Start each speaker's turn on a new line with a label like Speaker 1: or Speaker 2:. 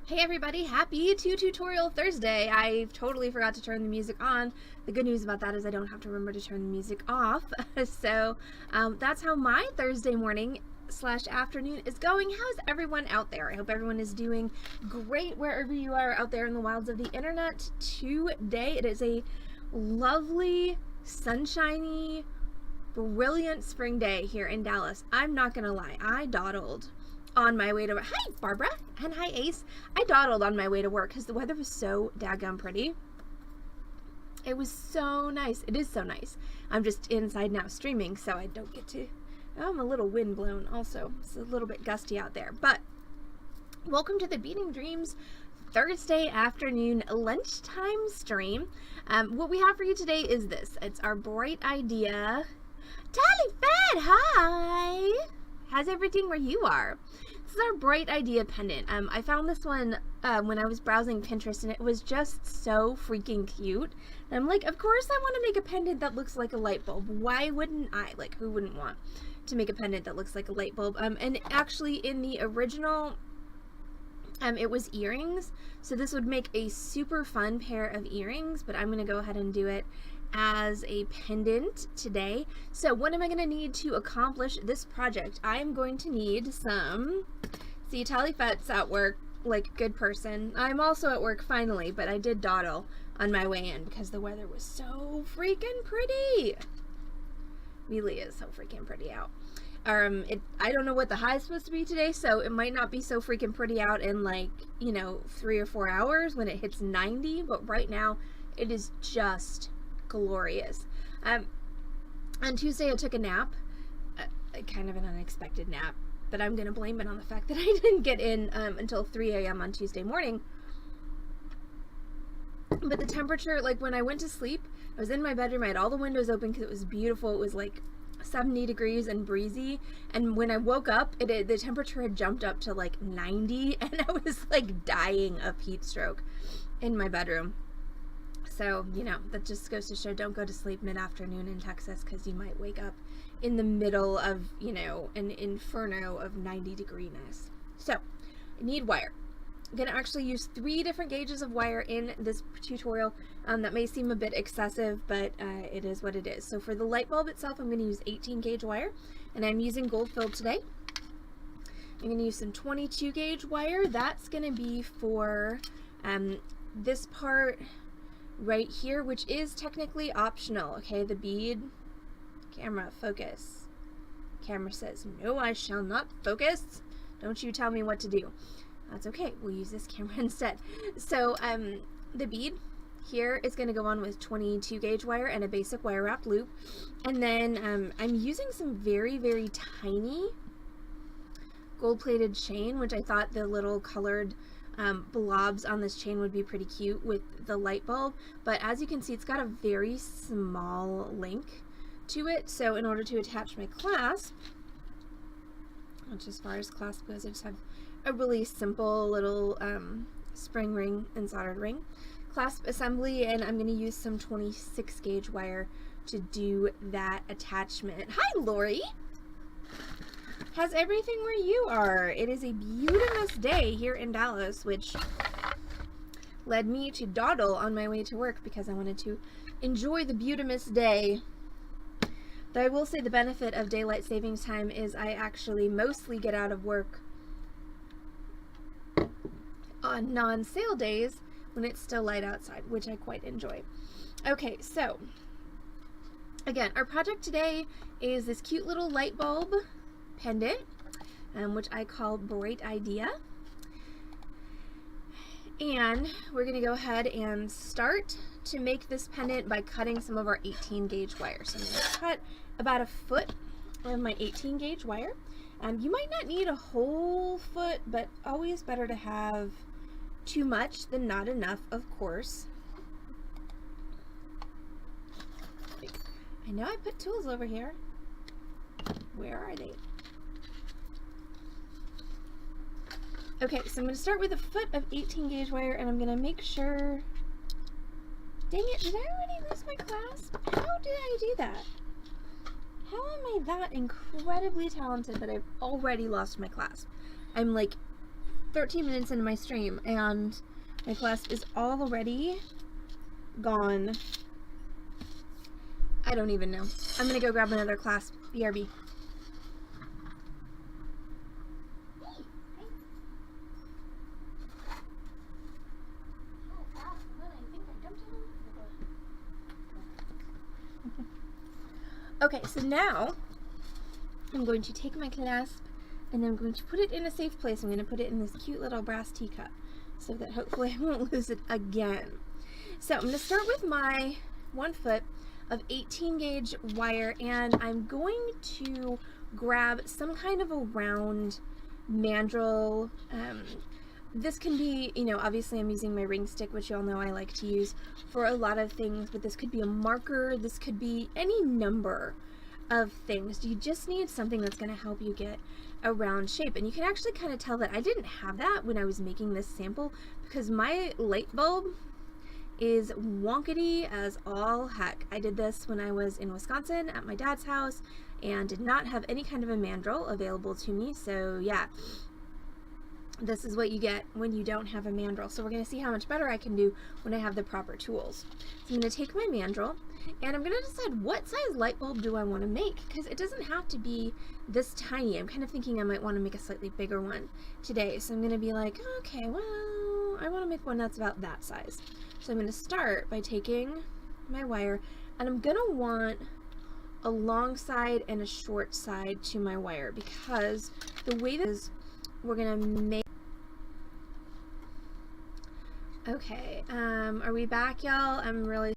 Speaker 1: Hey everybody, happy Tutorial Thursday. I totally forgot to turn the music on. The good news about that is I don't have to remember to turn the music off. So that's how my Thursday morning / afternoon is going. How's everyone out there? I hope everyone is doing great wherever you are out there in the wilds of the internet today. It is a lovely, sunshiny, brilliant spring day here in Dallas. I'm not gonna lie, I dawdled on my way to work. Hi Barbara, and hi Ace. I dawdled on my way to work because the weather was so daggum pretty. It was so nice. It is so nice. I'm just inside now streaming, so I don't get to. I'm a little wind blown also. It's a little bit gusty out there. But welcome to the Beading Dreams Thursday afternoon lunchtime stream. What we have for you today is this. It's our bright idea. Tally Fed, hi! How's everything where you are? This is our bright idea pendant. I found this one when I was browsing Pinterest, and it was just so freaking cute. And I'm like, of course I want to make a pendant that looks like a light bulb. Why wouldn't I? Like, who wouldn't want to make a pendant that looks like a light bulb? And actually in the original, it was earrings. So this would make a super fun pair of earrings, but I'm going to go ahead and do it as a pendant today. So what am I going to need to accomplish this project? I'm going to need some, see, Tally Fett's at work like a good person. I'm also at work finally, but I did dawdle on my way in because the weather was so freaking pretty. Really is so freaking pretty out. I don't know what the high is supposed to be today, so it might not be so freaking pretty out in like, 3 or 4 hours when it hits 90, but right now it is just glorious. On Tuesday I took a nap, kind of an unexpected nap, but I'm gonna blame it on the fact that I didn't get in until 3 a.m. on Tuesday morning. But the temperature, like when I went to sleep, I was in my bedroom, I had all the windows open because it was beautiful. It was like 70 degrees and breezy, and when I woke up, the temperature had jumped up to like 90, and I was like dying of heat stroke in my bedroom. So, that just goes to show, don't go to sleep mid-afternoon in Texas because you might wake up in the middle of, an inferno of 90 degrees. So, I need wire. I'm going to actually use 3 different gauges of wire in this tutorial. That may seem a bit excessive, but it is what it is. So for the light bulb itself, I'm going to use 18 gauge wire, and I'm using gold filled today. I'm going to use some 22 gauge wire. That's going to be for this part right here, which is technically optional. Okay, the bead. Camera, focus. Camera says, no, I shall not focus. Don't you tell me what to do. That's okay, we'll use this camera instead. So the bead here is going to go on with 22 gauge wire and a basic wire wrapped loop. And then I'm using some very, very tiny gold plated chain, which I thought the little colored blobs on this chain would be pretty cute with the light bulb, but as you can see, it's got a very small link to it. So in order to attach my clasp, which as far as clasp goes, I just have a really simple little spring ring and soldered ring clasp assembly, and I'm going to use some 26 gauge wire to do that attachment. Hi Lori! How's everything where you are? It is a beautiful day here in Dallas, which led me to dawdle on my way to work because I wanted to enjoy the beautiful day. Though I will say the benefit of daylight savings time is I actually mostly get out of work on non-sale days when it's still light outside, which I quite enjoy. Okay, so again, our project today is this cute little light bulb pendant, which I call Bright Idea. And we're going to go ahead and start to make this pendant by cutting some of our 18 gauge wire. So I'm going to cut about 1 foot of my 18 gauge wire. You might not need a whole foot, but always better to have too much than not enough, of course. I know I put tools over here. Where are they? Okay, so I'm going to start with 1 foot of 18 gauge wire, and I'm going to make sure... Dang it, did I already lose my clasp? How did I do that? How am I that incredibly talented that I've already lost my clasp? I'm like 13 minutes into my stream and my clasp is already gone. I don't even know. I'm gonna go grab another clasp. BRB. Okay, so now I'm going to take my clasp and I'm going to put it in a safe place. I'm going to put it in this cute little brass teacup so that hopefully I won't lose it again. So I'm going to start with my 1 foot of 18 gauge wire, and I'm going to grab some kind of a round mandrel. This can be, you know, obviously I'm using my ring stick, which you all know I like to use for a lot of things, but this could be a marker, this could be any number of things. You just need something that's going to help you get a round shape. And you can actually kind of tell that I didn't have that when I was making this sample, because my light bulb is wonkety as all heck. I did this when I was in Wisconsin at my dad's house and did not have any kind of a mandrel available to me, so yeah. This is what you get when you don't have a mandrel. So we're going to see how much better I can do when I have the proper tools. So I'm going to take my mandrel and I'm going to decide what size light bulb do I want to make, because it doesn't have to be this tiny. I'm kind of thinking I might want to make a slightly bigger one today. So I'm going to be like, okay, well, I want to make one that's about that size. So I'm going to start by taking my wire, and I'm going to want a long side and a short side to my wire, because the way this is, we're going to make. Okay, are we back, y'all? I'm really